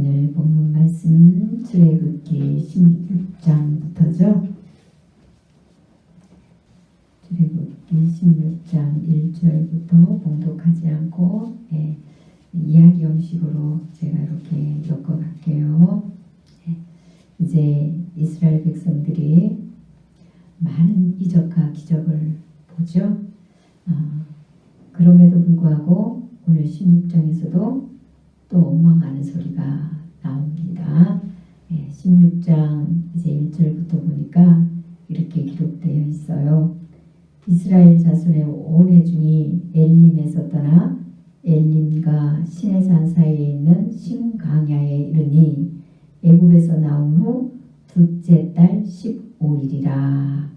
오늘 본문 말씀 출애굽기 16장부터죠. 출애굽기 16장 1절부터 봉독하지 않고 이야기 형식으로 제가 이렇게 엮어갈게요. 이제 이스라엘 백성들이 많은 이적과 기적을 보죠. 그럼에도 불구하고 오늘 16장에서도 또 원망하는 소리가 나옵니다. 16장 이제 1절부터 보니까 이렇게 기록되어 있어요. 이스라엘 자손의 온 회중이 엘림에서 떠나 엘림과 시내산 사이에 있는 신강야에 이르니 애굽에서 나온 후 둘째 달 15일이라.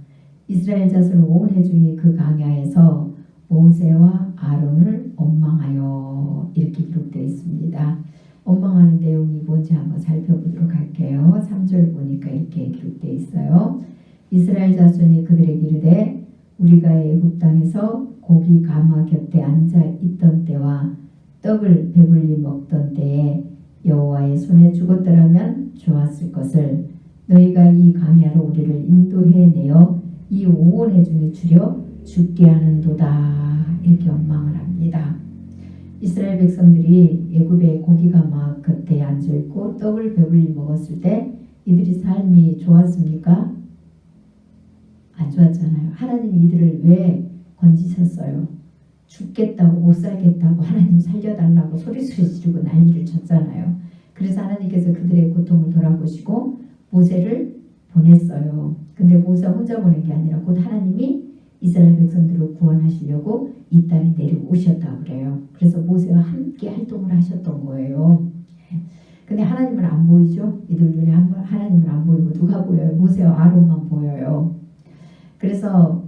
이스라엘 자손 온 회중이 그 강야에서 모세와 아론을 원망하여, 이렇게 기록되어 있습니다. 원망하는 내용이 뭔지 한번 살펴보도록 할게요. 3절 보니까 이렇게 기록되어 있어요. 이스라엘 자손이 그들에게 이르되 우리가 애굽 땅에서 고기 가마 곁에 앉아 있던 때와 떡을 배불리 먹던 때에 여호와의 손에 죽었더라면 좋았을 것을, 너희가 이 강야로 우리를 인도해내어 이 온 회중이 주려 죽게 하는도다. 이렇게 원망을 합니다. 이스라엘 백성들이 애굽의 고기가마 곁에 앉아있고 떡을 배불리 먹었을 때 이들이 삶이 좋았습니까? 안 좋았잖아요. 하나님이 이들을 왜 건지셨어요? 죽겠다고, 못 살겠다고, 하나님 살려달라고 소리소리 지르고 난리를 쳤잖아요. 그래서 하나님께서 그들의 고통을 돌아보시고 모세를 보냈어요. 근데 모세 혼자 보낸 게 아니라 곧 하나님이 이스라엘 백성들을 구원하시려고 이 땅에 내려오셨다고 그래요. 그래서 모세와 함께 활동을 하셨던 거예요. 근데 하나님은 안 보이죠? 이들 눈에 하나님은 안 보이고 누가 보여요? 모세와 아론만 보여요. 그래서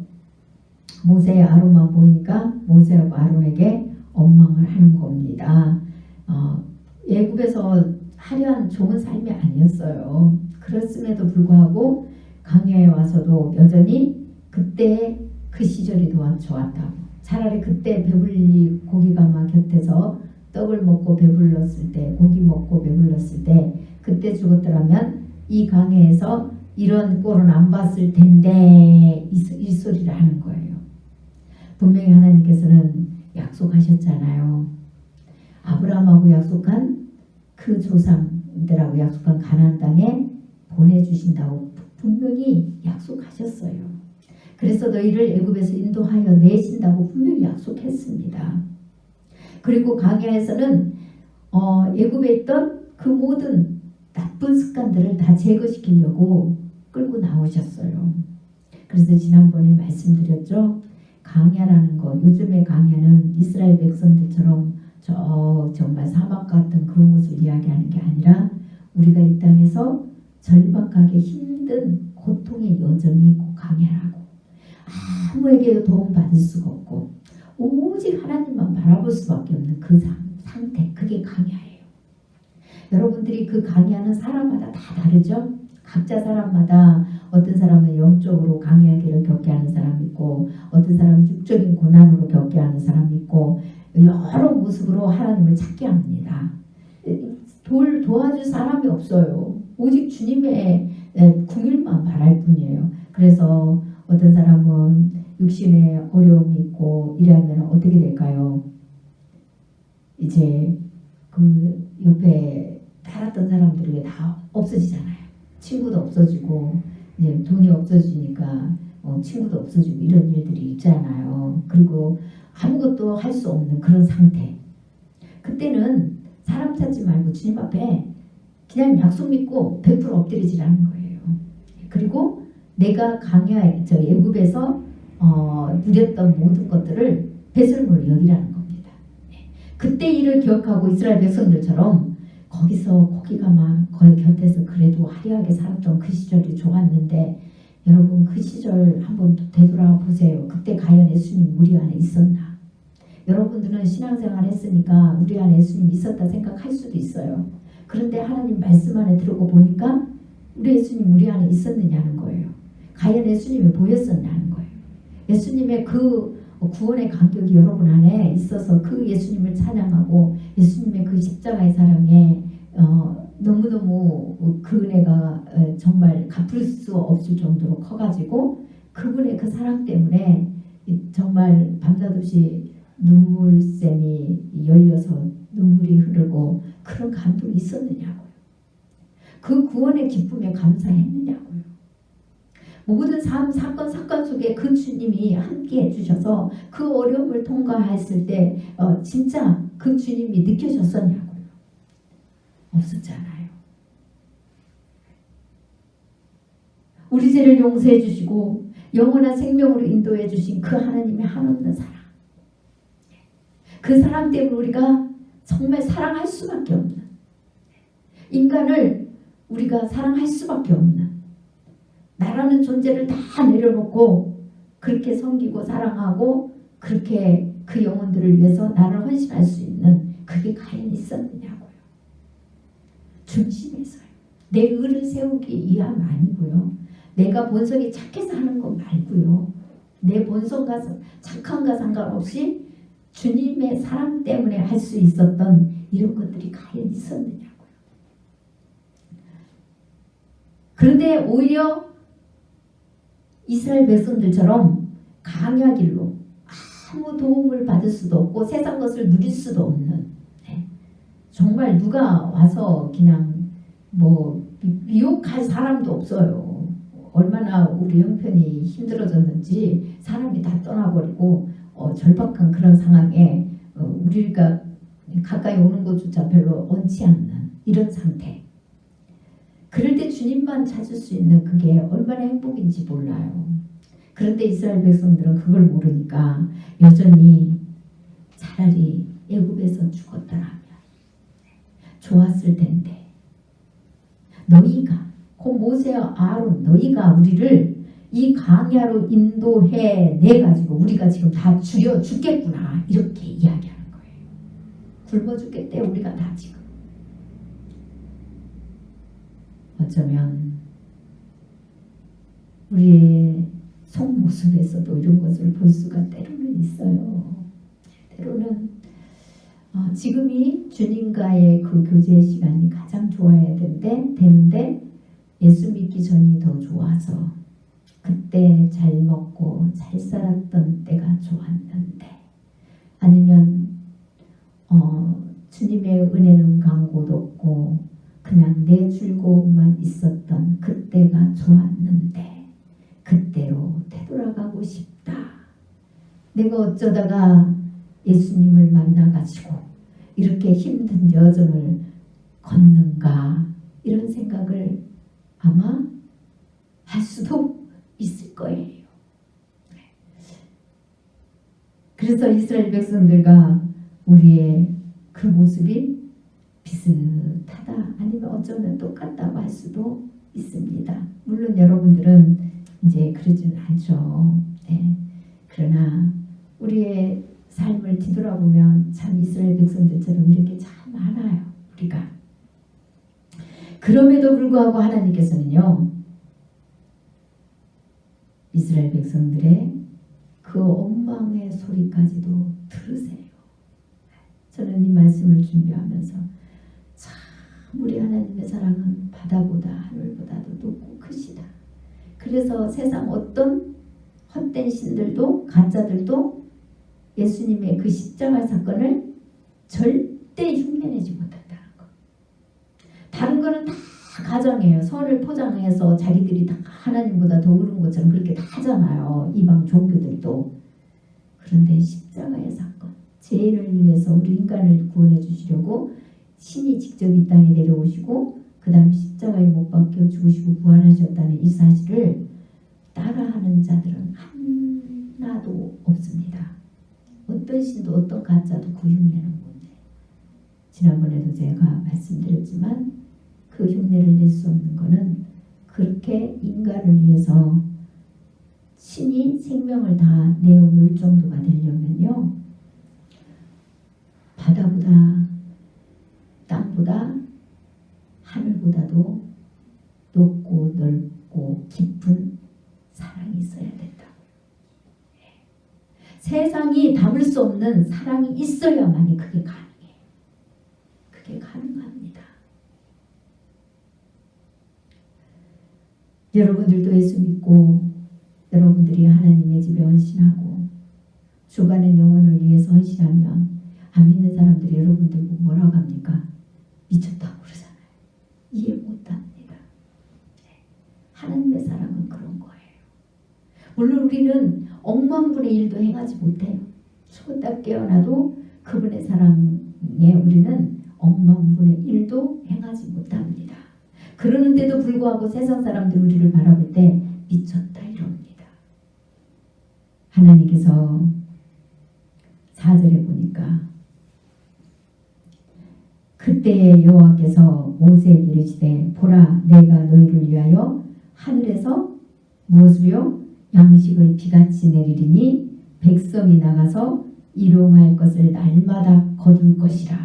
모세와 아론만 보이니까 모세와 아론에게 원망을 하는 겁니다. 애굽에서 화려한 좋은 삶이 아니었어요. 그렇음에도 불구하고 강야에 와서도 여전히 그때 그 시절이 더 좋았다고. 차라리 그때 배불리 고기가마 곁에서 떡을 먹고 배불렀을 때, 고기 먹고 배불렀을 때 그때 죽었더라면 이 강야에서 이런 꼴은 안 봤을 텐데, 이 소리를 하는 거예요. 분명히 하나님께서는 약속하셨잖아요. 아브라함하고 약속한 그 조상들하고 약속한 가나안 땅에 보내주신다고 분명히 약속하셨어요. 그래서 너희를 애굽에서 인도하여 내신다고 분명히 약속했습니다. 그리고 강야에서는 애굽에 있던 그 모든 나쁜 습관들을 다 제거시키려고 끌고 나오셨어요. 그래서 지난번에 말씀드렸죠. 강야라는 거, 요즘의 강야는 이스라엘 백성들처럼 정말 사막 같은 그런 곳을 이야기하는 게 아니라 우리가 이 땅에서 절박하게 힘든 고통의 여정이 있고 강야라고, 아무에게도 도움받을 수가 없고 오직 하나님만 바라볼 수밖에 없는 그 상태, 그게 강야예요. 여러분들이 그 강야는 사람마다 다 다르죠. 각자 사람마다 어떤 사람은 영적으로 강야기를 겪게 하는 사람이 있고, 어떤 사람은 육적인 고난으로 겪게 하는 사람이 있고, 여러 모습으로 하나님을 찾게 합니다. 도와줄 사람이 없어요. 오직 주님의 궁일만 바랄 뿐이에요. 그래서 어떤 사람은 육신에 어려움이 있고 이러면 어떻게 될까요? 이제 그 옆에 살았던 사람들이 다 없어지잖아요. 친구도 없어지고, 이제 돈이 없어지니까 친구도 없어지고 이런 일들이 있잖아요. 그리고 아무것도 할 수 없는 그런 상태. 그때는 사람 찾지 말고 주님 앞에 그냥 약속 믿고 100% 엎드리지라는 거예요. 그리고 내가 강야에, 애굽에서 누렸던 모든 것들을 배설물로 여기라는 겁니다. 그때 일을 기억하고 이스라엘 백성들처럼 거기서 고기가 막 거의 곁에서 그래도 화려하게 살았던 그 시절이 좋았는데, 여러분 그 시절 한번 되돌아보세요. 그때 과연 예수님 우리 안에 있었나? 여러분들은 신앙생활 했으니까 우리 안에 예수님 있었다 생각할 수도 있어요. 그런데 하나님 말씀 안에 들어고 보니까 우리 예수님 우리 안에 있었느냐는 거예요. 과연 예수님이 보였었냐는 거예요. 예수님의 그 구원의 감격이 여러분 안에 있어서 그 예수님을 찬양하고 예수님의 그 십자가의 사랑에 너무너무 그 은혜가 정말 갚을 수 없을 정도로 커가지고 그분의 그 사랑 때문에 정말 밤낮없이 눈물샘이 열려서 눈물이 흐르고 그런 감동이 있었느냐고요. 그 구원의 기쁨에 감사했느냐고요. 모든 사건 사건 속에 그 주님이 함께 해주셔서 그 어려움을 통과했을 때 진짜 그 주님이 느껴졌었냐고요. 없었잖아요. 우리 죄를 용서해 주시고 영원한 생명으로 인도해 주신 그 하나님의 한없는 사랑, 그 사랑 때문에 우리가 정말 사랑할 수밖에 없는, 인간을 우리가 사랑할 수밖에 없는, 나라는 존재를 다 내려놓고 그렇게 섬기고 사랑하고 그렇게 그 영혼들을 위해서 나를 헌신할 수 있는 그게 과연 있었느냐고요. 중심에서요. 내 의를 세우기 위함 아니고요. 내가 본성이 착해서 하는 것 말고요. 내 본성과 착함과 상관없이 주님의 사랑 때문에 할 수 있었던 이런 것들이 과연 있었느냐고요. 그런데 오히려 이스라엘 백성들처럼 강야 길로 아무 도움을 받을 수도 없고 세상 것을 누릴 수도 없는, 정말 누가 와서 그냥 미혹할 사람도 없어요. 얼마나 우리 형편이 힘들어졌는지 사람이 다 떠나버리고 절박한 그런 상황에 우리가 가까이 오는 것조차 별로 원치 않는 이런 상태. 그럴 때 주님만 찾을 수 있는 그게 얼마나 행복인지 몰라요. 그런데 이스라엘 백성들은 그걸 모르니까 여전히 차라리 애굽에서 죽었더라면 좋았을 텐데, 너희가 곧 모세와 아론 너희가 우리를 이 광야로 인도해 내 가지고 우리가 지금 다 죽겠구나 이렇게 이야기하는 거예요. 굶어 죽겠대 우리가 다 지금. 어쩌면 우리의 속모습에서도 이런 것을 볼 수가 때로는 있어요. 때로는 지금이 주님과의 그 교제 시간이 가장 좋아야 되는데 예수 믿기 전이 더 좋아서 그때 잘 먹고 잘 살았던 때가 좋았는데, 아니면 주님의 은혜는 강고도 없고 그냥 내 즐거움만 있었던 그때가 좋았는데 그때로 되돌아가고 싶다. 내가 어쩌다가 예수님을 만나가지고 이렇게 힘든 여정을 걷는가, 이런 생각을 아마 할 수도 있을 거예요. 그래서 이스라엘 백성들과 우리의 그 모습이 비슷하다, 아니면 어쩌면 똑같다고 할 수도 있습니다. 물론 여러분들은 이제 그러지는 않죠. 그러나 우리의 삶을 뒤돌아보면 참 이스라엘 백성들처럼 이렇게 참 많아요. 우리가. 그럼에도 불구하고 하나님께서는요, 이스라엘 백성들의 그 원망의 소리까지도 들으세요. 저는 이 말씀을 준비하면서 참 우리 하나님의 사랑은 바다보다 하늘보다도 높고 크시다. 그래서 세상 어떤 헛된 신들도 가짜들도 예수님의 그 십자가 사건을 절대 흉내내지 못한다는 것. 다른 거는 다 가정이에요. 선을 포장해서 자기들이 다 하나님보다 더 옳은 것처럼 그렇게 다 하잖아요. 이방 종교들도. 그런데 십자가의 사건, 죄인을 위해서 우리 인간을 구원해 주시려고 신이 직접 이 땅에 내려오시고 그 다음에 십자가에 못 박혀 죽으시고 부활하셨다는 이 사실을 따라하는 자들은 하나도 없습니다. 어떤 신도 어떤 가짜도 그 흉내는 못 내. 지난번에도 제가 말씀드렸지만 그 흉내를 낼 수 없는 것은 그렇게 인간을 위해서 신이 생명을 다 내어놓을 정도가 되려면요, 바다보다 땅보다 하늘보다도 높고 넓고 깊은 사랑이 있어야 된다고요. 세상이 담을 수 없는 사랑이 있어야만이 그게 가능해요. 그게 가능합니다. 여러분들도 예수 믿고 여러분들이 하나님의 집에 헌신하고 죽어가는 영혼을 위해서 헌신하면 안 믿는 사람들이 여러분들 보고 뭐라고 합니까? 미쳤다고 그러잖아요. 이해 못합니다. 하나님의 사랑은 그런 거예요. 물론 우리는 억만분의 일도 행하지 못해요. 죽었다 깨어나도 그분의 사랑에 우리는 억만분의 일도 행하지 못합니다. 그러는데도 불구하고 세상 사람들이 우리를 바라볼 때 미쳤다 이럽니다. 하나님께서 4절에 보니까 그때에 여호와께서 모세에게 이르시되 보라 내가 너희를 위하여 하늘에서 무엇을요? 양식을 비같이 내리리니 백성이 나가서 일용할 것을 날마다 거둘 것이라.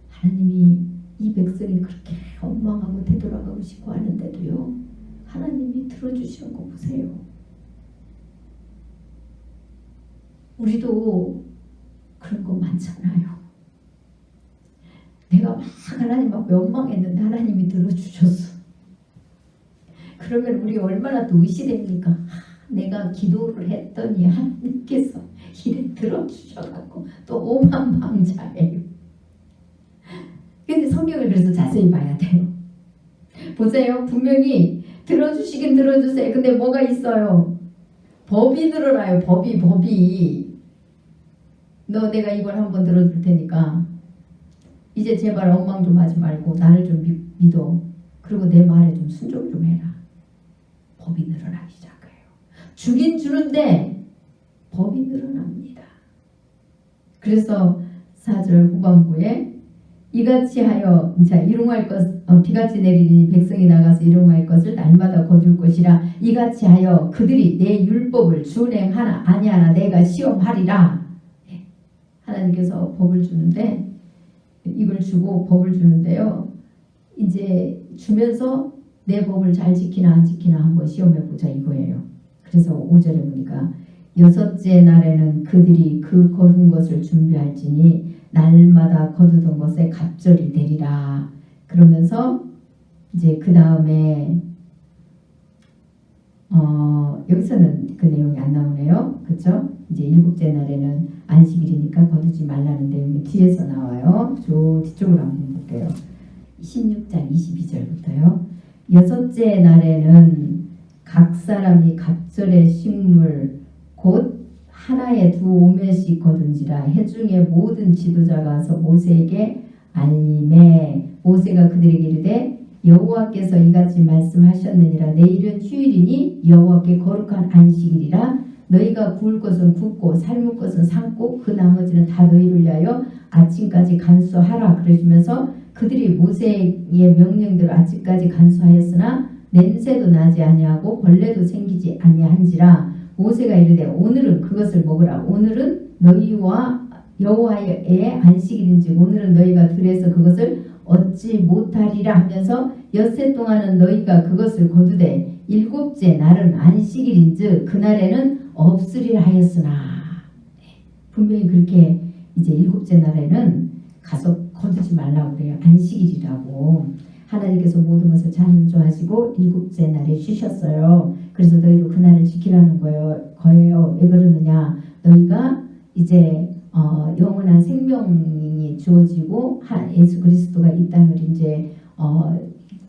하나님이 이 백성이 그렇게 원망하고 되돌아가고 싶어 하는데도요, 하나님이 들어주시는 거 보세요. 우리도 그런 거 많잖아요. 내가 막 하나님 앞에 원망했는데 하나님이 들어주셨어. 그러면 우리 얼마나 또 의시됩니까? 내가 기도를 했더니 하나님께서 이래 들어주셔갖고 또 오만방자예요. 근데 성경을 그래서 자세히 봐야 돼요. 보세요. 분명히 들어주시긴 들어주세요. 근데 뭐가 있어요? 법이 늘어나요. 법이. 너 내가 이걸 한번 들어줄 테니까 이제 제발 엉망 좀 하지 말고 나를 좀 믿어. 그리고 내 말에 좀 순종 좀 해라. 법이 늘어나기 시작해요. 주긴 주는데 법이 늘어납니다. 그래서 4절 후반부에 이같이 하여 일용할 것 비같이 내리니 백성이 나가서 일용할 것을 날마다 거둘 것이라. 이같이 하여 그들이 내 율법을 준행하나 아니하나 내가 시험하리라. 하나님께서 법을 주는데 이걸 주고 법을 주는데요. 이제 주면서 내 법을 잘 지키나 안 지키나 한번 시험해 보자 이거예요. 그래서 5절에 보니까 여섯째 날에는 그들이 그 거둔 것을 준비할지니 날마다 거두던 것에 갑절이 되리라. 그러면서 이제 그 다음에 여기서는 그 내용이 안 나오네요. 그렇죠? 이제 일곱째 날에는 안식일이니까 거두지 말라는 내용이 뒤에서 나와요. 저 뒤쪽으로 한번 볼게요. 16장 22절부터요. 여섯째 날에는 각 사람이 갑절의 식물 곧 하나에 2오멜씩 거둔지라. 해중의 모든 지도자가 와서 모세에게 알림해. 모세가 그들에게 이르되 여호와께서 이같이 말씀하셨느니라. 내일은 휴일이니 여호와께 거룩한 안식일이라. 너희가 구울 것은 굽고 삶을 것은 삶고 그 나머지는 다 너희를 위하여 아침까지 간수하라. 그러시면서 그들이 모세의 명령대로 아침까지 간수하였으나 냄새도 나지 아니하고 벌레도 생기지 아니한지라. 모세가 이르되 오늘은 그것을 먹으라. 오늘은 너희와 여호와의 안식일인즉 오늘은 너희가 들에서 그것을 얻지 못하리라 하면서 엿새 동안은 너희가 그것을 거두되 일곱째 날은 안식일인즉 그날에는 없으리라 하였으나. 분명히 그렇게 이제 일곱째 날에는 가서 거두지 말라고 그래요. 안식일이라고. 하나님께서 모든 것을 창조하시고 일곱째 날에 쉬셨어요. 그래서 너희로 그날을 지키라는 거예요. 왜 그러느냐? 너희가 이제 영원한 생명이 주어지고 예수 그리스도가 이 땅을 이제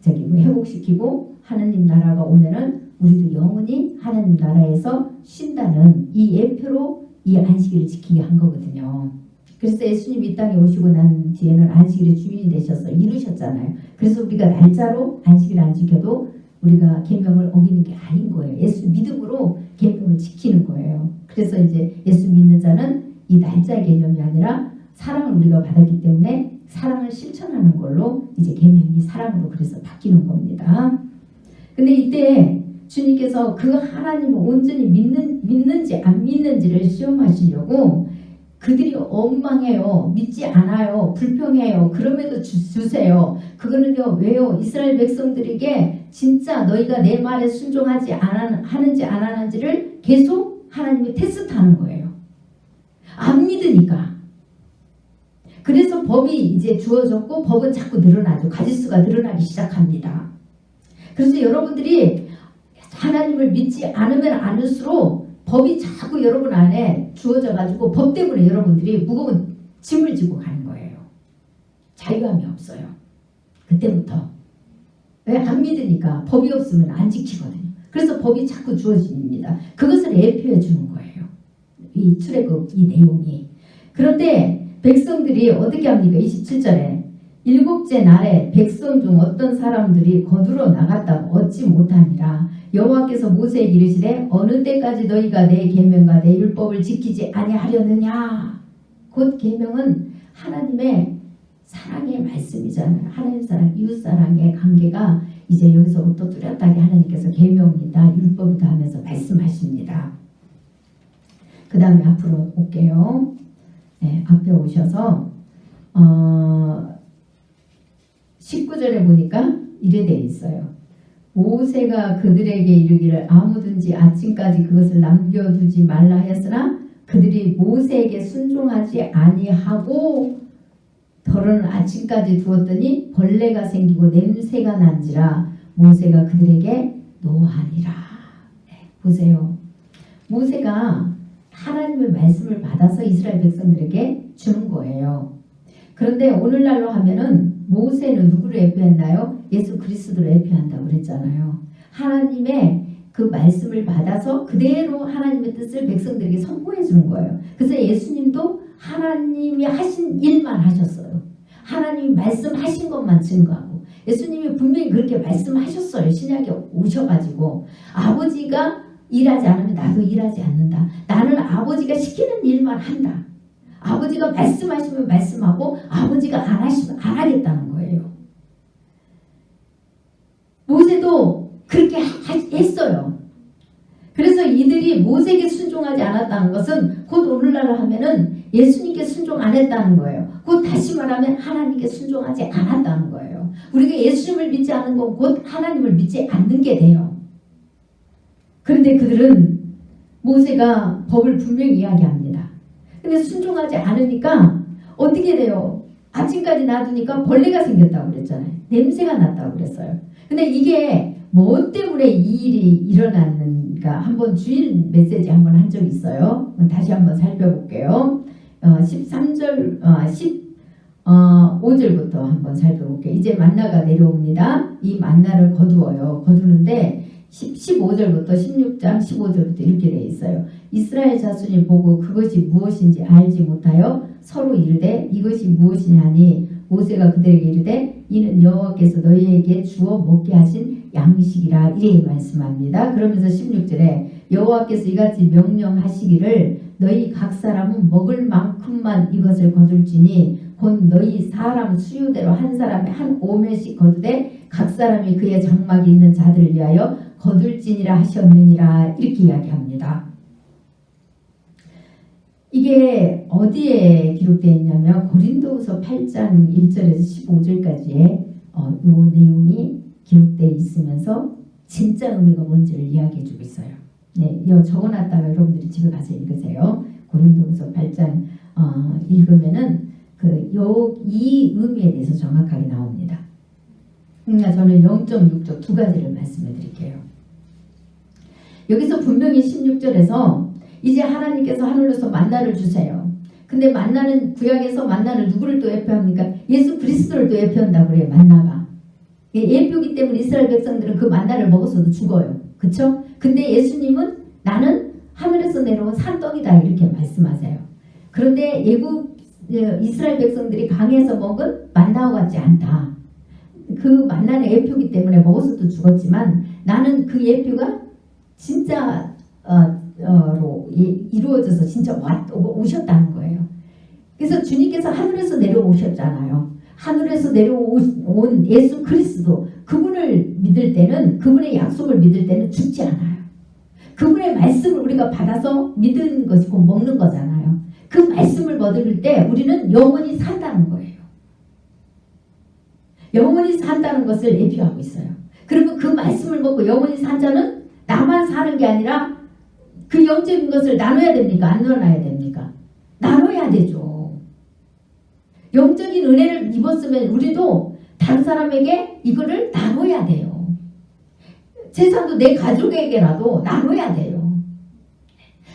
회복시키고 하나님 나라가 오면은 우리도 영원히 하나님 나라에서 쉰다는 이 예표로 이 안식일을 지키게 한 거거든요. 그래서 예수님 이 땅에 오시고 난 뒤에는 안식일의 주인이 되셔서 이루셨잖아요. 그래서 우리가 날짜로 안식일 안 지켜도 우리가 계명을 어기는 게 아닌 거예요. 예수 믿음으로 계명을 지키는 거예요. 그래서 이제 예수 믿는 자는 이 날짜의 개념이 아니라 사랑을 우리가 받았기 때문에 사랑을 실천하는 걸로 이제 계명이 사랑으로 그래서 바뀌는 겁니다. 근데 이때 주님께서 그 하나님을 온전히 믿는지 안 믿는지를 시험하시려고 그들이 엉망해요. 믿지 않아요. 불평해요. 그럼에도 주세요. 그거는요. 왜요? 이스라엘 백성들에게 진짜 너희가 내 말에 순종하지 하는지 안 하는지를 계속 하나님이 테스트하는 거예요. 안 믿으니까. 그래서 법이 이제 주어졌고 법은 자꾸 늘어나죠. 가지수가 늘어나기 시작합니다. 그래서 여러분들이 하나님을 믿지 않으면 않을수록 법이 자꾸 여러분 안에 주어져 가지고 법 때문에 여러분들이 무거운 짐을 지고 가는 거예요. 자유함이 없어요. 그때부터. 왜? 안 믿으니까. 법이 없으면 안 지키거든요. 그래서 법이 자꾸 주어집니다. 그것을 예표해 주는 거예요. 이 출애굽 이 내용이. 그런데 백성들이 어떻게 합니까? 27절에 일곱째 날에 백성 중 어떤 사람들이 거두러 나갔다고 얻지 못하니라. 여호와께서 모세에게 이르시되 어느 때까지 너희가 내 계명과 내 율법을 지키지 아니하려느냐. 곧 계명은 하나님의 사랑의 말씀이잖아요. 하나님 사랑, 이웃 사랑의 관계가 이제 여기서부터 뚜렷하게 하나님께서 계명이다, 율법이다 하면서 말씀하십니다. 그 다음에 앞으로 올게요. 네, 앞에 오셔서 19절에 보니까 이래 돼 있어요. 모세가 그들에게 이르기를 아무든지 아침까지 그것을 남겨두지 말라 하였으나 그들이 모세에게 순종하지 아니하고 덜은 아침까지 두었더니 벌레가 생기고 냄새가 난지라 모세가 그들에게 노하니라. 네, 보세요. 모세가 하나님의 말씀을 받아서 이스라엘 백성들에게 주는 거예요. 그런데 오늘날로 하면은 모세는 누구를 예표했나요? 예수 그리스도를 예표한다고 그랬잖아요. 하나님의 그 말씀을 받아서 그대로 하나님의 뜻을 백성들에게 선포해 주는 거예요. 그래서 예수님도 하나님이 하신 일만 하셨어요. 하나님이 말씀하신 것만 증거하고 예수님이 분명히 그렇게 말씀하셨어요. 신약에 오셔가지고 아버지가 일하지 않으면 나도 일하지 않는다. 나는 아버지가 시키는 일만 한다. 아버지가 말씀하시면 말씀하고 아버지가 안 하시면 안 하겠다는 거예요. 모세도 그렇게 했어요. 그래서 이들이 모세에게 순종하지 않았다는 것은 곧 오늘날로 하면은 예수님께 순종 안 했다는 거예요. 곧 다시 말하면 하나님께 순종하지 않았다는 거예요. 우리가 예수님을 믿지 않는 건 곧 하나님을 믿지 않는 게 돼요. 그런데 그들은 모세가 법을 분명히 이야기합니다. 근데 순종하지 않으니까 어떻게 돼요? 아침까지 놔두니까 벌레가 생겼다고 그랬잖아요. 냄새가 났다고 그랬어요. 근데 이게 뭐 때문에 이 일이 일어났는가 한번 주일 메시지 한번 한 적이 있어요. 다시 한번 살펴볼게요. 13절 15절부터 한번 살펴볼게요. 이제 만나가 내려옵니다. 이 만나를 거두어요. 거두는데 15절부터 16장 15절부터 이렇게 되어 있어요. 이스라엘 자손이 보고 그것이 무엇인지 알지 못하여 서로 이르되 이것이 무엇이냐니 모세가 그들에게 이르되 이는 여호와께서 너희에게 주어 먹게 하신 양식이라 이래 말씀합니다. 그러면서 16절에 여호와께서 이같이 명령하시기를 너희 각 사람은 먹을 만큼만 이것을 거둘지니 곧 너희 사람 수요대로 한 사람이 한 오멜씩 거두되 각 사람이 그의 장막이 있는 자들을 위하여 거둘지니라 하셨느니라 이렇게 이야기합니다. 이게 어디에 기록되어 있냐면 고린도후서 8장 1절에서 15절까지의 이 내용이 기록되어 있으면서 진짜 의미가 뭔지를 이야기해 주고 있어요. 네, 이거 적어놨다가 여러분들이 집에 가서 읽으세요. 고린도후서 8장 읽으면은 이 의미에 대해서 정확하게 나옵니다. 그러니까 저는 0.6절 두 가지를 말씀해 드릴게요. 여기서 분명히 16절에서 이제 하나님께서 하늘로서 만나를 주세요. 근데 만나는 구약에서 만나는 누구를 또 예표합니까? 예수 그리스도를 또 예표한다고 그래요. 만나가. 예표기 때문에 이스라엘 백성들은 그 만나를 먹어서도 죽어요. 그쵸? 근데 예수님은 나는 하늘에서 내려온 산떡이다 이렇게 말씀하세요. 그런데 이스라엘 백성들이 강에서 먹은 만나와 같지 않다. 그 만나는 예표기 때문에 먹어서도 죽었지만 나는 그 예표가 진짜 로 이루어져서 진짜 오셨다는 거예요. 그래서 주님께서 하늘에서 내려오셨잖아요. 하늘에서 내려온 예수 그리스도 그분을 믿을 때는 그분의 약속을 믿을 때는 죽지 않아요. 그분의 말씀을 우리가 받아서 믿은 것이 곧 먹는 거잖아요. 그 말씀을 먹을 때 우리는 영원히 산다는 거예요. 영원히 산다는 것을 예표하고 있어요. 그리고 그 말씀을 먹고 영원히 산 자는 나만 사는 게 아니라 그 영적인 것을 나눠야 됩니까? 안 나눠야 됩니까? 나눠야 되죠. 영적인 은혜를 입었으면 우리도 다른 사람에게 이거를 나눠야 돼요. 재산도 내 가족에게라도 나눠야 돼요.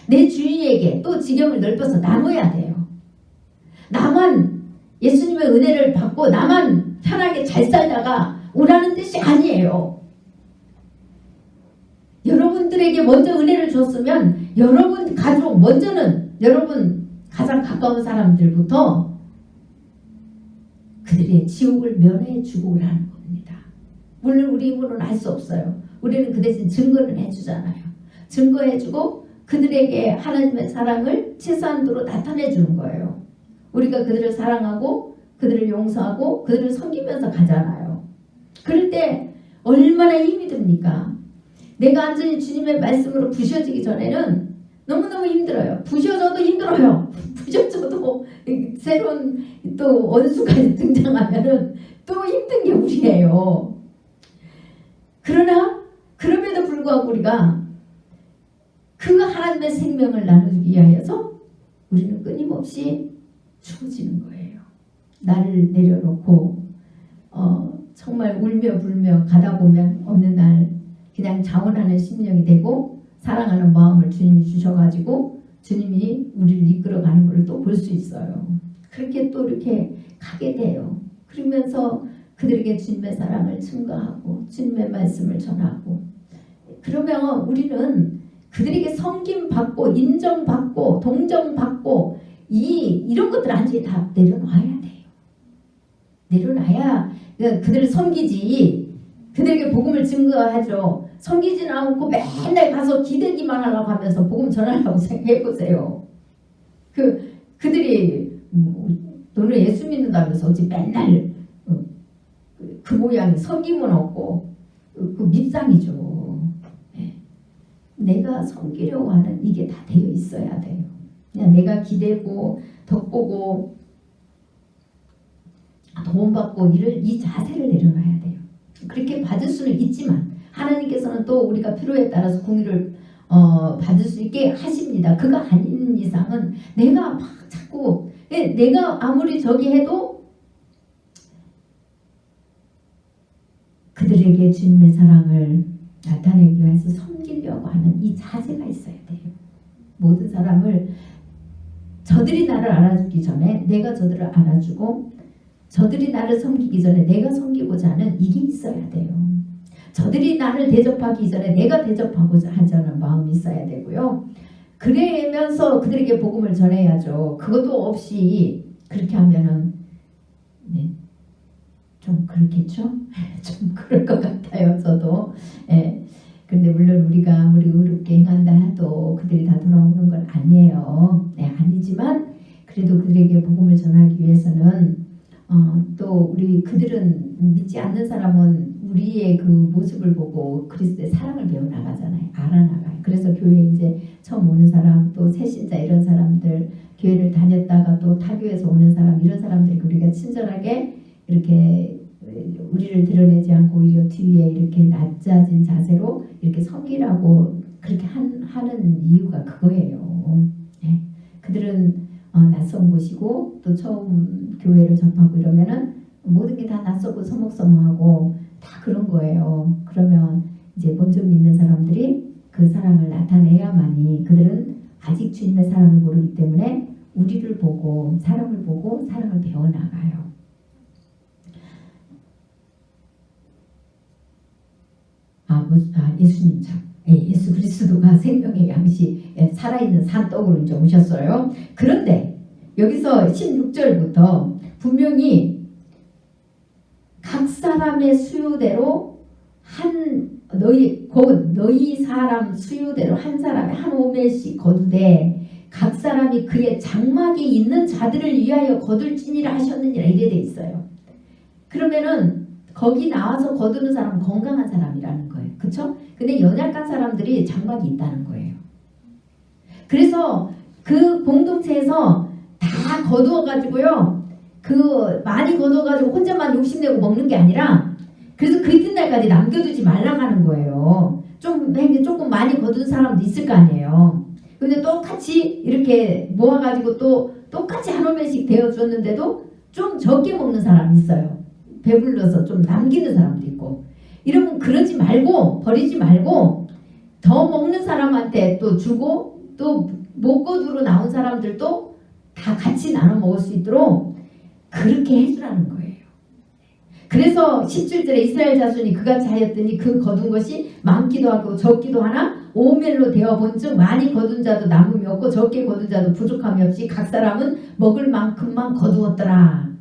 내 주위에게 또 지경을 넓혀서 나눠야 돼요. 나만 예수님의 은혜를 받고 나만 편하게 잘 살다가 오라는 뜻이 아니에요. 여러분들에게 먼저 은혜를 줬으면 여러분 가족 먼저는 여러분 가장 가까운 사람들부터 그들의 지옥을 면해 주고 오라는 겁니다. 물론 우리 힘으로는 할 수 없어요. 우리는 그 대신 증거는 해주잖아요. 증거해주고 그들에게 하나님의 사랑을 최소한도로 나타내 주는 거예요. 우리가 그들을 사랑하고 그들을 용서하고 그들을 섬기면서 가잖아요. 그럴 때 얼마나 힘이 듭니까? 내가 완전히 주님의 말씀으로 부셔지기 전에는 너무너무 힘들어요. 부셔져도 힘들어요. 부셔져도 새로운 또 원수까지 등장하면은 또 힘든 게 우리예요. 그러나 그럼에도 불구하고 우리가 그 하나님의 생명을 나누기 위하여서 우리는 끊임없이 추워지는 거예요. 나를 내려놓고 정말 울며 불며 가다 보면 어느 날 그냥 자원하는 심령이 되고 사랑하는 마음을 주님이 주셔가지고 주님이 우리를 이끌어가는 걸 또 볼 수 있어요. 그렇게 또 이렇게 가게 돼요. 그러면서 그들에게 주님의 사랑을 증거하고 주님의 말씀을 전하고 그러면 우리는 그들에게 섬김받고 인정받고 동정받고 이런 것들 완전히 다 내려놔야 돼요. 내려놔야 그들을 섬기지 그들에게 복음을 증거하죠. 섬기지는 않고 맨날 가서 기대기만 하려고 하면서 복음 전하려고 생각해보세요. 그들이 너는 예수 믿는다면서 어찌 맨날 그 모양이 섬김은 없고 그 밉상이죠. 네. 내가 섬기려고 하는 이게 다 되어 있어야 돼요. 그냥 내가 기대고 덕보고 도움받고 이 자세를 내려놔야 돼요. 그렇게 받을 수는 있지만 하나님께서는 또 우리가 필요에 따라서 공유를 받을 수 있게 하십니다. 그가 아닌 이상은 내가 막 자꾸 내가 아무리 저기 해도 그들에게 주님의 사랑을 나타내기 위해서 섬기려고 하는 이 자세가 있어야 돼요. 모든 사람을 저들이 나를 알아주기 전에 내가 저들을 알아주고 저들이 나를 섬기기 전에 내가 섬기고자 하는 이게 있어야 돼요. 저들이 나를 대접하기 전에 내가 대접하고자 하자는 마음이 있어야 되고요. 그러면서 그들에게 복음을 전해야죠. 그것도 없이 그렇게 하면은 네, 좀 그렇겠죠? 좀 그럴 것 같아요. 저도. 근데 물론 우리가 아무리 의롭게 행한다 해도 그들이 다 돌아오는 건 아니에요. 네, 아니지만 그래도 그들에게 복음을 전하기 위해서는 또 우리 그들은 믿지 않는 사람은 우리의 그 모습을 보고 그리스도의 사랑을 배워나가잖아요. 알아나가요. 그래서 교회에 이제 처음 오는 사람 또 새신자 이런 사람들 교회를 다녔다가 또 타교에서 오는 사람 이런 사람들이 우리가 친절하게 이렇게 우리를 드러내지 않고 오히려 뒤에 이렇게 낮아진 자세로 이렇게 섬기라고 그렇게 하는 이유가 그거예요. 네. 그들은 낯선 곳이고 또 처음 교회를 접하고 이러면은 모든 게 다 낯설고 서먹서먹하고 다 그런 거예요. 그러면 이제 먼저 믿는 사람들이 그 사랑을 나타내야만이 그들은 아직 주님의 사랑을 모르기 때문에 우리를 보고 사랑을 배워나가요. 예수님 참. 예수 그리스도가 생명의 양식 살아있는 산떡으로 이제 오셨어요. 그런데 여기서 16절부터 분명히 각 사람의 수요대로 너희 사람 수요대로 한 사람에 한 오멜씩 거두되 각 사람이 그의 장막이 있는 자들을 위하여 거둘지니라 하셨느니라 이래 돼 있어요. 그러면은 거기 나와서 거두는 사람은 건강한 사람이라는 거예요. 그쵸? 근데 연약한 사람들이 장막이 있다는 거예요. 그래서 그 공동체에서 다 거두어가지고요. 많이 거두어가지고 혼자만 욕심내고 먹는 게 아니라 그래서 그 이튿날까지 남겨두지 말라고 하는 거예요. 조금 많이 거둔 사람도 있을 거 아니에요. 근데 똑같이 이렇게 모아가지고 또 똑같이 한 오멜씩 데워줬는데도 좀 적게 먹는 사람이 있어요. 배불러서 좀 남기는 사람도 있고. 이러면 그러지 말고 버리지 말고 더 먹는 사람한테 또 주고 또 목거두로 나온 사람들도 다 같이 나눠 먹을 수 있도록 그렇게 해주라는 거예요. 그래서 17절에 이스라엘 자손이 그같이 하였더니 그 거둔 것이 많기도 하고 적기도 하나 오멜로 되어 본즉 많이 거둔 자도 남음이 없고 적게 거둔 자도 부족함이 없이 각 사람은 먹을 만큼만 거두었더라.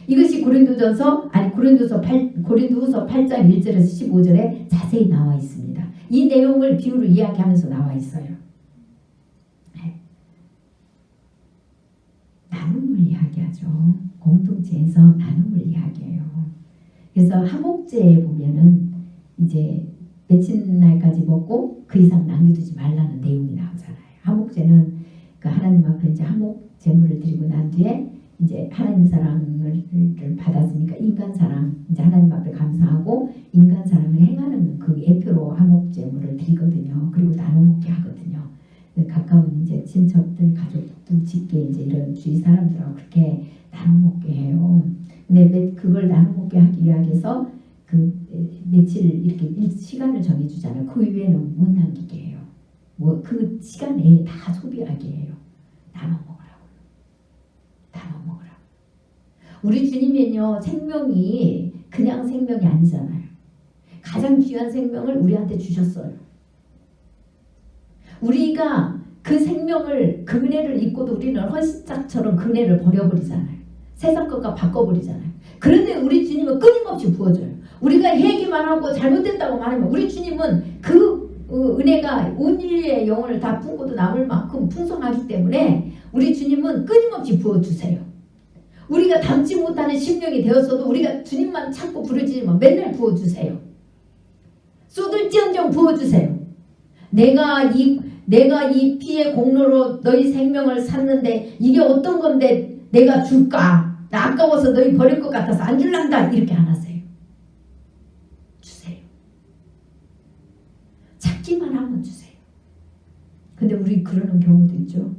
이것이 고린도후서 8장 1절에서 15절에 자세히 나와 있습니다. 이 내용을 비유로 이야기하면서 나와 있어요. 나눔을 이야기하죠. 공동체에서 나눔을 이야기해요. 그래서 하목제에 보면은 이제 며칠 날까지 먹고 그 이상 남겨두지 말라는 내용이 나오잖아요. 하목제는 그 하나님 앞에 이제 하목 제물을 드리고 난 뒤에 이제 하나님 사랑을 받았으니까 인간 사랑 이제 하나님 앞에 감사하고 인간 사랑을 행하는 그 예표로 하목 제물을 드리거든요. 그리고 나눠 먹게 하거든요. 가까운 이제 친척들, 가족들, 직계 이제 이런 주위 사람들하고 그렇게 나눠 먹게 해요. 근데 그걸 나눠 먹게 하기 위해서 그 며칠 이렇게 시간을 정해주잖아요. 그 이후에는 못 남기게 해요. 뭐 그 시간 내에 다 소비하게 해요. 나눠 먹으라고. 나눠 먹으라고. 우리 주님은요 생명이 그냥 생명이 아니잖아요. 가장 귀한 생명을 우리한테 주셨어요. 우리가 그 생명을 그 은혜를 잊고도 우리는 헌신짝처럼 그 은혜를 버려버리잖아요. 세상 것과 바꿔버리잖아요. 그런데 우리 주님은 끊임없이 부어줘요. 우리가 얘기만 하고 잘못됐다고 말하면 우리 주님은 그 은혜가 온 인류의 영혼을 다 품고도 남을 만큼 풍성하기 때문에 우리 주님은 끊임없이 부어주세요. 우리가 담지 못하는 심령이 되었어도 우리가 주님만 찾고 부르짖으면 맨날 부어주세요. 쏟을지언정 부어주세요. 내가 이 피의 공로로 너희 생명을 샀는데 이게 어떤 건데 내가 줄까? 나 아까워서 너희 버릴 것 같아서 안 줄란다. 이렇게 안 하세요. 주세요. 찾기만 하면 주세요. 근데 우리 그러는 경우도 있죠.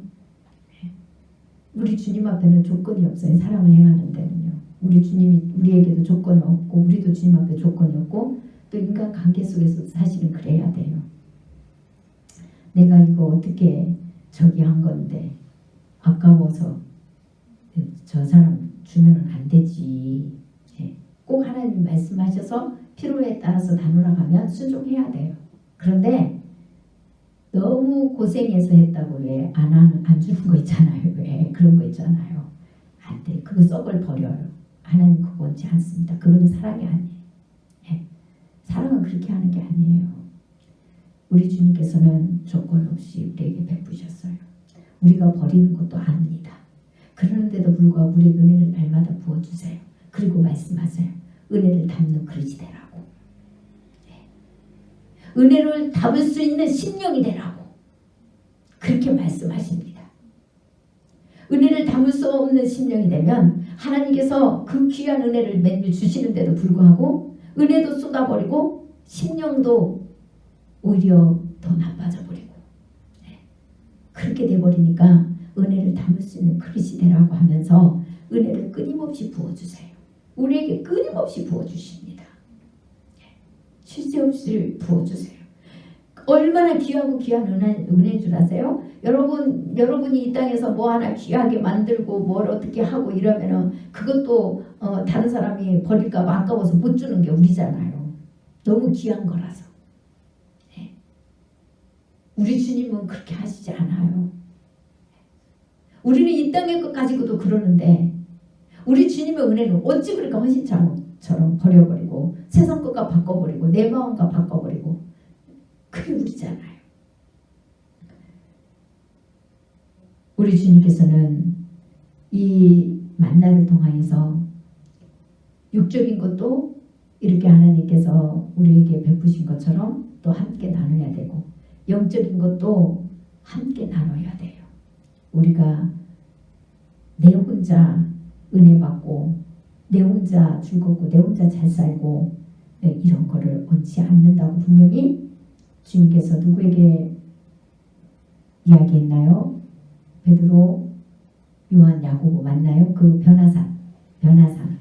우리 주님 앞에는 조건이 없어요. 사랑을 행하는 데는요. 우리 주님이 우리에게도 조건이 없고 우리도 주님 앞에 조건이 없고 또 인간 관계 속에서 사실은 그래야 돼요. 내가 이거 어떻게 저기 한 건데 아까워서 저 사람 주면은 안 되지. 꼭 하나님 말씀하셔서 필요에 따라서 나누라 하면 순종해야 돼요. 그런데 너무 고생해서 했다고 왜 안 주는 거 있잖아요. 왜 그런 거 있잖아요. 안 돼. 그거 썩을 버려요. 하나님 그거 원치 않습니다. 그거는 사랑이 아니에요. 사랑은 그렇게 하는 게 아니에요. 우리 주님께서는 조건 없이 우리에게 베푸셨어요. 우리가 버리는 것도 압니다. 그러는데도 불구하고 우리 은혜를 날마다 부어주세요. 그리고 말씀하세요. 은혜를 담는 그릇이 되라고. 은혜를 담을 수 있는 심령이 되라고. 그렇게 말씀하십니다. 은혜를 담을 수 없는 심령이 되면 하나님께서 그 귀한 은혜를 매일 주시는데도 불구하고 은혜도 쏟아버리고 심령도 오히려 더 나빠져 버리고 그렇게 돼버리니까 은혜를 담을 수 있는 그릇이 되라고 하면서 은혜를 끊임없이 부어주세요. 우리에게 끊임없이 부어주십니다. 쉴 새 없이 부어주세요. 얼마나 귀하고 귀한 은혜인 줄 아세요? 여러분이 이 땅에서 뭐 하나 귀하게 만들고 뭘 어떻게 하고 이러면은 그것도 다른 사람이 버릴까 봐 아까워서 못 주는 게 우리잖아요. 너무 귀한 거라서. 우리 주님은 그렇게 하시지 않아요. 우리는 이 땅의 것 가지고도 그러는데 우리 주님의 은혜는 어찌 그렇게 헌신처럼 버려버리고 세상 것과 바꿔버리고 내 마음과 바꿔버리고 그게 우리잖아요. 우리 주님께서는 이 만나를 통하여서 육적인 것도 이렇게 하나님께서 우리에게 베푸신 것처럼 또 함께 나눠야 되고 영적인 것도 함께 나눠야 돼요. 우리가 내 혼자 은혜 받고 내 혼자 즐겁고 내 혼자 잘 살고 이런 거를 원치 않는다고 분명히 주님께서 누구에게 이야기했나요? 베드로, 요한, 야고보 맞나요? 그 변화산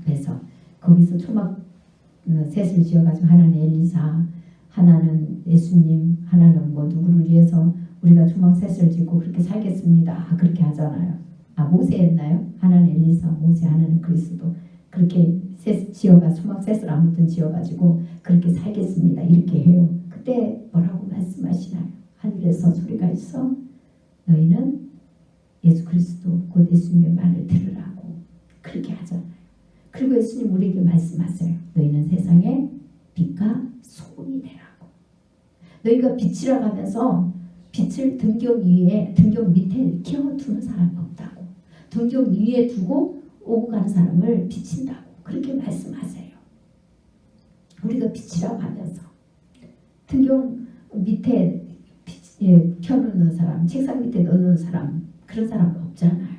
앞에서 거기서 초막 셋을 지어가지고 하나는 엘리사, 하나는 예수님, 하나는 뭐 누구를 위해서 우리가 조막 셋을 짓고 그렇게 살겠습니다. 그렇게 하잖아요. 모세 했나요? 하나는 엘리사, 모세, 하나는 그리스도. 그렇게 셋 지어가 소막 셋을 아무튼 지어가지고 그렇게 살겠습니다. 이렇게 해요. 그때 뭐라고 말씀하시나요? 하늘에서 소리가 있어. 너희는 예수 그리스도 곧 예수님의 말을 들으라고 그렇게 하잖아요. 그리고 예수님 우리에게 말씀하세요. 너희는 세상의 빛과 소금이 되라고. 너희가 빛이라 하면서 빛을 등경 밑에 끼워두는 사람이 없다고. 등경 위에 두고 오고 가는 사람을 비친다고 그렇게 말씀하세요. 우리가 빛이라고 하면서 등경 밑에 켜놓는 사람, 책상 밑에 넣는 사람, 그런 사람은 없잖아요.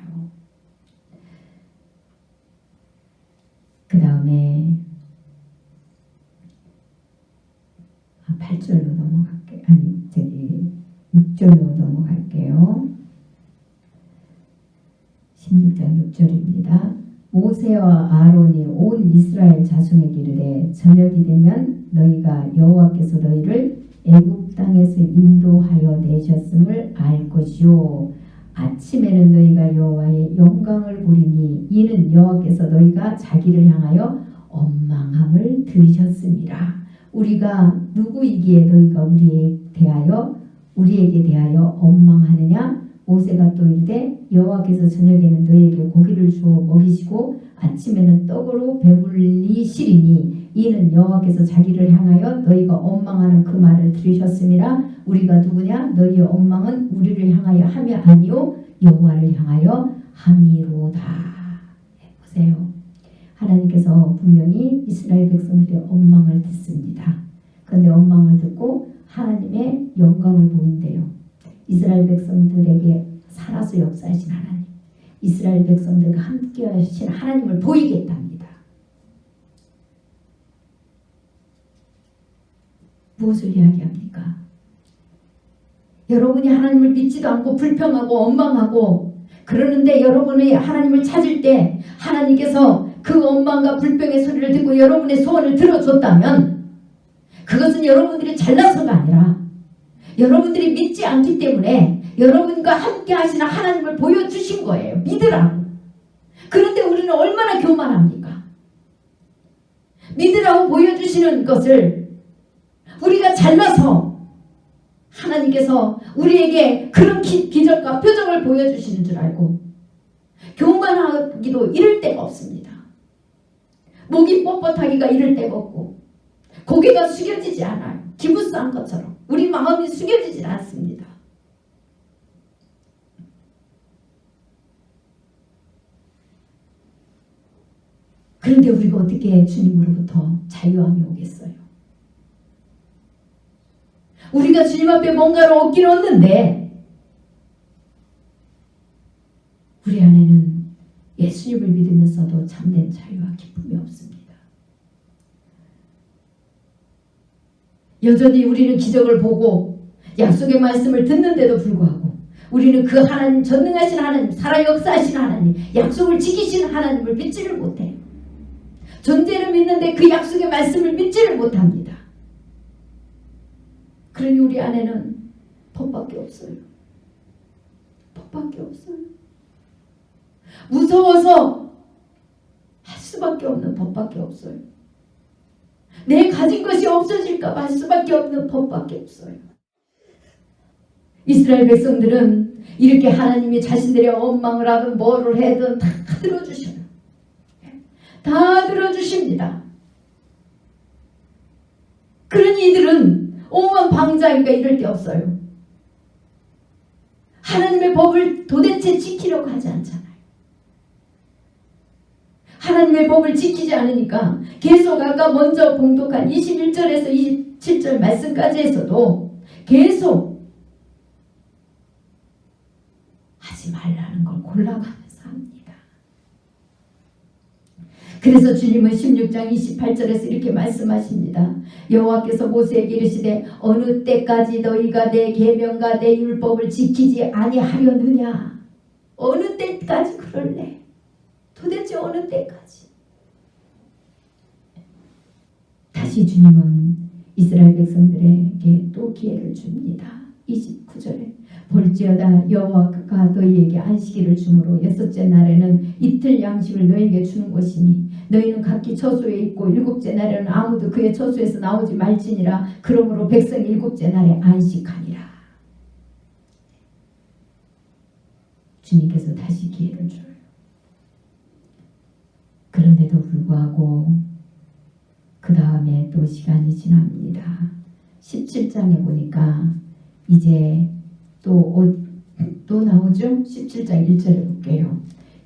그 다음에 8절로 넘어갈게요. 6절로 넘어갈게요. 16장 6절입니다. 모세와 아론이 온 이스라엘 자손에게 이르되 저녁이 되면 너희가 여호와께서 너희를 애굽 땅에서 인도하여 내셨음을 알 것이요 아침에는 너희가 여호와의 영광을 보리니 이는 여호와께서 너희가 자기를 향하여 원망함을 들으셨습니다. 우리가 누구이기에 너희가 우리에게 대하여 원망하느냐? 모세가 또 이르되 여호와께서 저녁에는 너희에게 고기를 주어 먹이시고 아침에는 떡으로 배불리시리니 이는 여호와께서 자기를 향하여 너희가 원망하는 그 말을 들으셨음이라. 우리가 누구냐? 너희의 원망은 우리를 향하여 함이 아니요 여호와를 향하여 함이로다. 보세요. 하나님께서 분명히 이스라엘 백성들의 원망을 듣습니다. 그런데 원망을 듣고 하나님의 영광을 보인대요. 이스라엘 백성들에게 살아서 역사하신 하나님, 이스라엘 백성들과 함께 하신 하나님을 보이겠답니다. 무엇을 이야기합니까? 여러분이 하나님을 믿지도 않고 불평하고 원망하고 그러는데 여러분이 하나님을 찾을 때 하나님께서 그 원망과 불평의 소리를 듣고 여러분의 소원을 들어줬다면 그것은 여러분들이 잘나서가 아니라 여러분들이 믿지 않기 때문에 여러분과 함께 하시는 하나님을 보여주신 거예요. 믿으라고. 그런데 우리는 얼마나 교만합니까? 믿으라고 보여주시는 것을 우리가 잘나서 하나님께서 우리에게 그런 기적과 표적을 보여주시는 줄 알고 교만하기도 이를 데가 없습니다. 목이 뻣뻣하기가 이를 데가 없고 고개가 숙여지지 않아요. 기부스한 것처럼 우리 마음이 숙여지질 않습니다. 그런데 우리가 어떻게 주님으로부터 자유함이 오겠어요? 우리가 주님 앞에 뭔가를 얻기를 얻는데 우리 안에는 예수님을 믿으면서도 참된 자유와 기쁨이 없습니다. 여전히 우리는 기적을 보고 약속의 말씀을 듣는데도 불구하고 우리는 그 하나님, 전능하신 하나님, 살아 역사하신 하나님, 약속을 지키시는 하나님을 믿지를 못해요. 존재를 믿는데 그 약속의 말씀을 믿지를 못합니다. 그러니 우리 안에는 법밖에 없어요. 법밖에 없어요. 무서워서 할 수밖에 없는 법밖에 없어요. 내 가진 것이 없어질까 봐 할 수밖에 없는 법밖에 없어요. 이스라엘 백성들은 이렇게 하나님이 자신들의 원망을 하든 뭐를 하든 다 들어주셔요. 다 들어주십니다. 그러니 이들은 오만 방자니까 이럴 데 없어요. 하나님의 법을 도대체 지키려고 하지 않잖아요. 하나님의 법을 지키지 않으니까 계속 아까 먼저 봉독한 21절에서 27절 말씀까지 해서도 계속 하지 말라는 걸 골라가면서 합니다. 그래서 주님은 16장 28절에서 이렇게 말씀하십니다. 여호와께서 모세에게 이르시되 어느 때까지 너희가 내 계명과 내 율법을 지키지 아니하려느냐. 어느 때까지 그럴래? 도대체 어느 때까지? 다시 주님은 이스라엘 백성들에게 또 기회를 줍니다. 29절에 볼지어다 여호와가 너희에게 안식일을 주므로 여섯째 날에는 이틀 양식을 너희에게 주는 것이니 너희는 각기 처소에 있고 일곱째 날에는 아무도 그의 처소에서 나오지 말지니라. 그러므로 백성이 일곱째 날에 안식하니라. 주님께서 다시 기회를 줘요. 그런데도 불구하고 그 다음에 또 시간이 지납니다. 17장에 보니까 이제 또 나오죠. 17장 1절에 볼게요.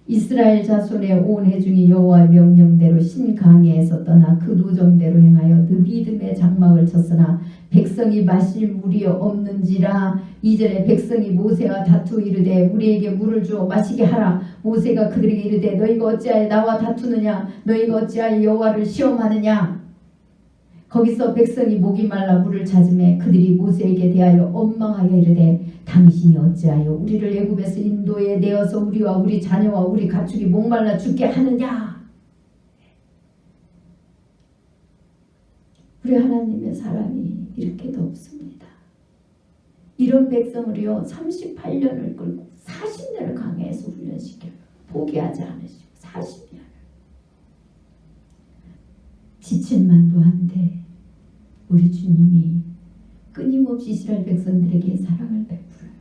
이스라엘 자손의 온 회중이 여호와의 명령대로 신강에서 떠나 그 노정대로 행하여 느비딤의 장막을 쳤으나 백성이 마실 물이 없는지라. 2절에 백성이 모세와 다투 이르되 우리에게 물을 주어 마시게 하라. 모세가 그들에게 이르되 너희가 어찌하여 나와 다투느냐. 너희가 어찌하여 여호와를 시험하느냐. 거기서 백성이 목이 말라 물을 찾으매 그들이 모세에게 대하여 원망하여 이르되 당신이 어찌하여 우리를 애굽에서 인도에 내어서 우리와 우리 자녀와 우리 가축이 목말라 죽게 하느냐. 우리 하나님의 사랑이 이렇게도 없습니다. 이런 백성을요 38년을 끌고 40년을 강해에서 훈련시켜요. 포기하지 않으시고 40년 지친 만도 한데 우리 주님이 끊임없이 이스라엘 백성들에게 사랑을 베풀어요.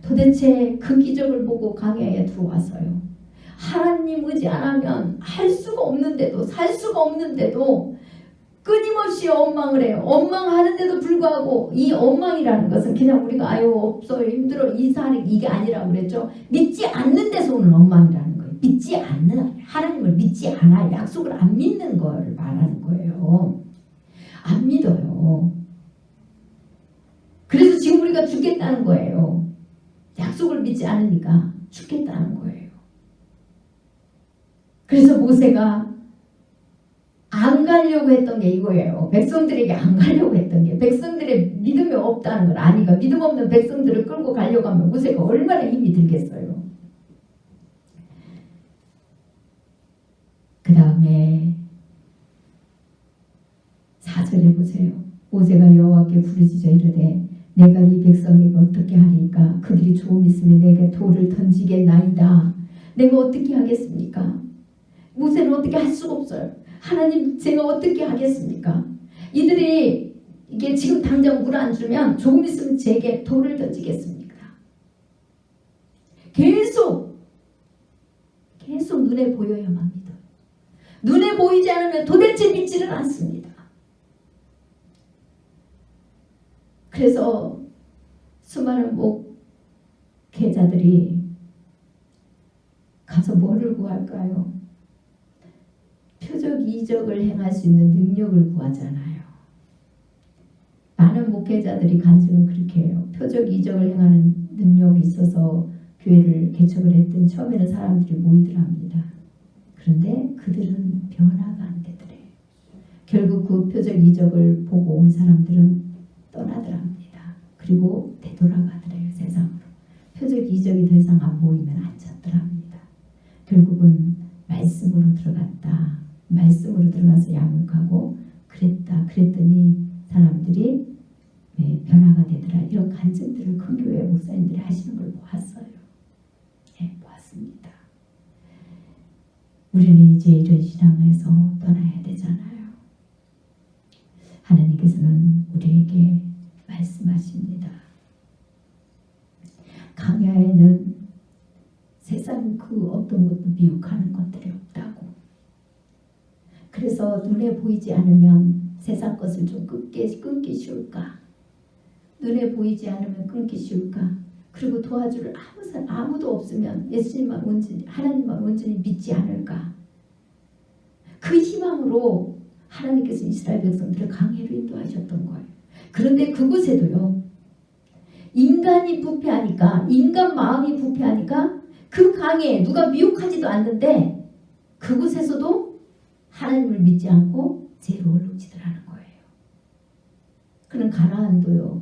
도대체 그 기적을 보고 광야에 들어와서요. 하나님 의지 안 하면 할 수가 없는데도 살 수가 없는데도 끊임없이 원망을 해요. 원망하는데도 불구하고 이 원망이라는 것은 그냥 우리가 아유 없어요 힘들어 이게 아니라고 그랬죠. 믿지 않는 데서 오는 원망이라는 거예요. 믿지 않는 하나님을 믿지 않아 약속을 안 믿는 걸 말하는 거예요. 안 믿어요. 그래서 지금 우리가 죽겠다는 거예요. 약속을 믿지 않으니까 죽겠다는 거예요. 그래서 모세가 안 가려고 했던 게 이거예요. 백성들에게 안 가려고 했던 게 백성들의 믿음이 없다는 걸 아니까 믿음 없는 백성들을 끌고 가려고 하면 모세가 얼마나 힘이 들겠어요. 그 다음에 4절에 보세요. 모세가 여호와께 부르짖어 이르되 내가 이 백성에게 어떻게 하리까. 그들이 조금 있으면 내게 돌을 던지겠나이다. 내가 어떻게 하겠습니까? 모세는 어떻게 할 수가 없어요. 하나님 제가 어떻게 하겠습니까? 이들이 이게 지금 당장 물 안 주면 조금 있으면 제게 돌을 던지겠습니까? 계속 눈에 보여야만 믿어요. 눈에 보이지 않으면 도대체 믿지를 않습니다. 그래서 수많은 목회자들이 가서 뭐를 구할까요? 표적 이적을 행할 수 있는 능력을 구하잖아요. 많은 목회자들이 간증은 그렇게 해요. 표적 이적을 행하는 능력이 있어서 교회를 개척을 했더니 처음에는 사람들이 모이더랍니다. 그런데 그들은 변화가 안 되더래요. 결국 그 표적 이적을 보고 온 사람들은 떠나더랍니다. 그리고 되돌아가더래요. 세상으로. 표적 이적이 더 이상 안 보이면 안 찾더랍니다. 결국은 말씀으로 들어갔다. 말씀으로 들어가서 양육하고 그랬더니 사람들이 변화가 되더라. 이런 간증들을 큰 교회 목사님들이 하시는 걸 보았어요. 보았습니다. 우리는 이제 이런 신앙에서 떠나야 되잖아요. 하나님께서는 우리에게 말씀하십니다. 강야에는 세상 그 어떤 것도 미혹하는 것들이 없다고. 그래서 눈에 보이지 않으면 세상 것을 좀 끊기 쉬울까? 눈에 보이지 않으면 끊기 쉬울까? 그리고 도와줄 아무도 없으면 예수님만 온전히 하나님만 온전히 믿지 않을까? 그 희망으로 하나님께서 이스라엘 백성들을 강해로 인도하셨던 거예요. 그런데 그곳에도요. 인간이 부패하니까 인간 마음이 부패하니까 그 강에 누가 미혹하지도 않는데 그곳에서도 하나님을 믿지 않고 죄로 얼룩지더라는 거예요. 그는 가나안도요.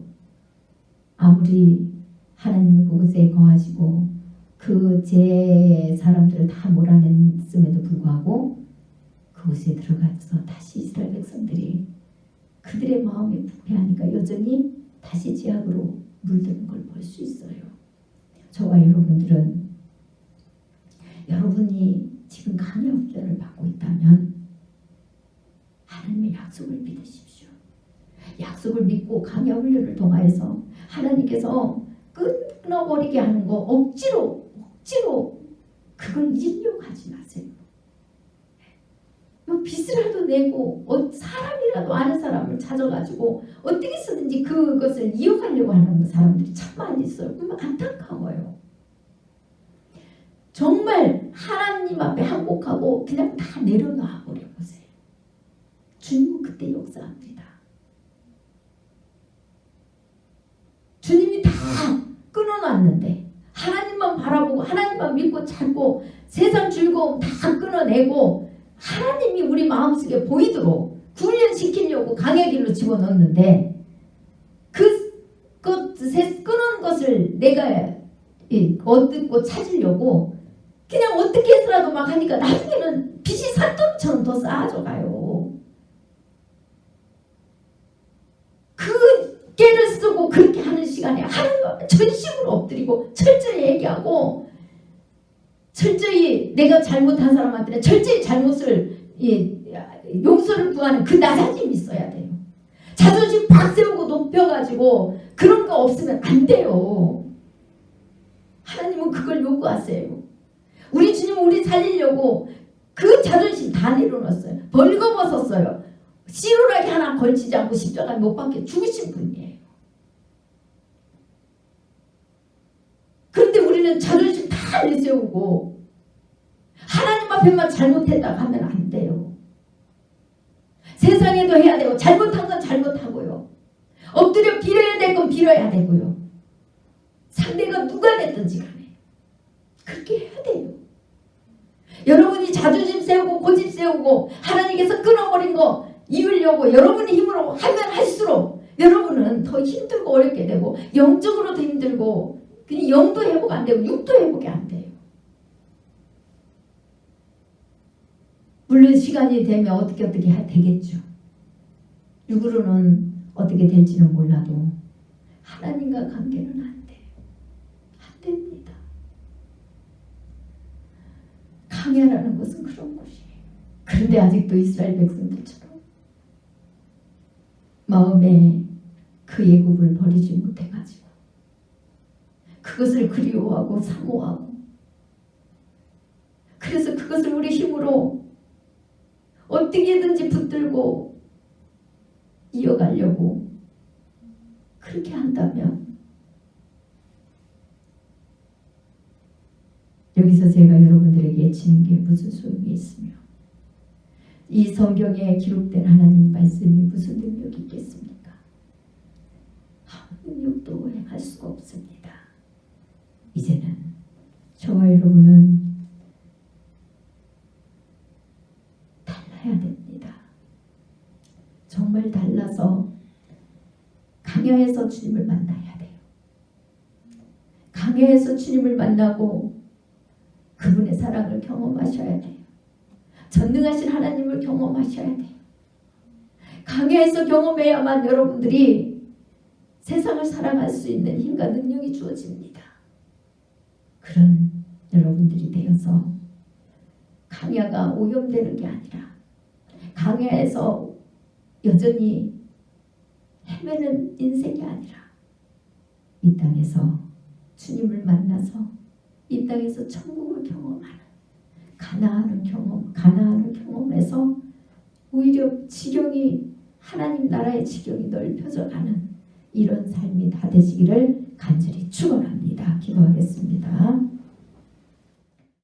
아무리 하나님이 그곳에 거하시고 그 제 사람들을 다 몰아냈음에도 불구하고 그곳에 들어가서 다시 이스라엘 백성들이 그들의 마음이 부패하니까 여전히 다시 죄악으로 물드는 걸 볼 수 있어요. 저와 여러분들은 여러분이 지금 강야 훈련을 받고 있다면 하나님의 약속을 믿으십시오. 약속을 믿고 강야 훈련을 통하여서 하나님께서 끊어버리게 하는 거 억지로 그걸 이기려고 하지 마세요. 뭐 빚이라도 내고 사람이라도 아는 사람을 찾아가지고 어떻게 해서든지 그것을 이어가려고 하는 사람들이 참 많이 있어요. 그러면 안타까워요. 정말 하나님 앞에 항복하고 그냥 다 내려놔 버려보세요. 주님은 그때 역사합니다. 주님이 다 끊어놨는데 하나님만 바라보고 하나님만 믿고 찾고 세상 즐거움 다 끊어내고 하나님이 우리 마음속에 보이도록 훈련시키려고 강의 길로 집어넣었는데 끊은 것을 내가 얻고 찾으려고 그냥 어떻게 해서라도 막 하니까 나중에는 빚이 산더미처럼 더 쌓아져 가요. 그 깨를 쓰고 그렇게 하는 시간에 하나님 앞에 전심으로 엎드리고 철저히 얘기하고 철저히 내가 잘못한 사람한테는 철저히 잘못을 용서를 구하는 그 나사짐이 있어야 돼요. 자존심 팍 세우고 높여가지고 그런 거 없으면 안 돼요. 하나님은 그걸 요구하세요. 우리 주님은 우리 살리려고 그 자존심 다 내려놓았어요. 벌거벗었어요. 씨로라기 하나 걸치지 않고 십자가에 못 박혀 죽으신 분이에요. 그런데 우리는 자존심 다 내세우고 하나님 앞에만 잘못했다고 하면 안 돼요. 세상에도 해야 되고 잘못한 건 잘못하고요. 엎드려 빌어야 될 건 빌어야 되고요. 상대가 누가 됐든지 간에 그렇게 해야 돼요. 여러분이 자존심 세우고 고집 세우고 하나님께서 끊어버린 거 이으려고 여러분의 힘으로 하면 할수록 여러분은 더 힘들고 어렵게 되고 영적으로도 힘들고 그냥 영도 회복 안 되고 육도 회복이 안 돼요. 물론 시간이 되면 어떻게 되겠죠. 육으로는 어떻게 될지는 몰라도 하나님과 관계는 안 돼요. 안 됩니다. 강야라는 것은 그런 것이에요. 그런데 아직도 이스라엘 백성들처럼 마음에 그 예국을 버리지 못해가지고 그것을 그리워하고 사모하고 그래서 그것을 우리 힘으로 어떻게든지 붙들고 이어가려고 그렇게 한다면 여기서 제가 여러분들에게 외치는 게 무슨 소용이 있으며 이 성경에 기록된 하나님 말씀이 무슨 능력이 있겠습니까? 아무 능력도 행할 수가 없습니다. 이제는 저와 여러분은 달라야 됩니다. 정말 달라서 강야에서 주님을 만나야 돼요. 강야에서 주님을 만나고 그분의 사랑을 경험하셔야 돼요. 전능하신 하나님을 경험하셔야 돼요. 강야에서 경험해야만 여러분들이 세상을 사랑할 수 있는 힘과 능력이 주어집니다. 그런 여러분들이 되어서 강야가 오염되는 게 아니라 강야에서 여전히 헤매는 인생이 아니라 이 땅에서 주님을 만나서 이 땅에서 천국을 경험하는 가나안을 경험해서 오히려 지경이 하나님 나라의 지경이 넓혀져 가는 이런 삶이 다 되시기를 간절히 축원합니다. 기도하겠습니다.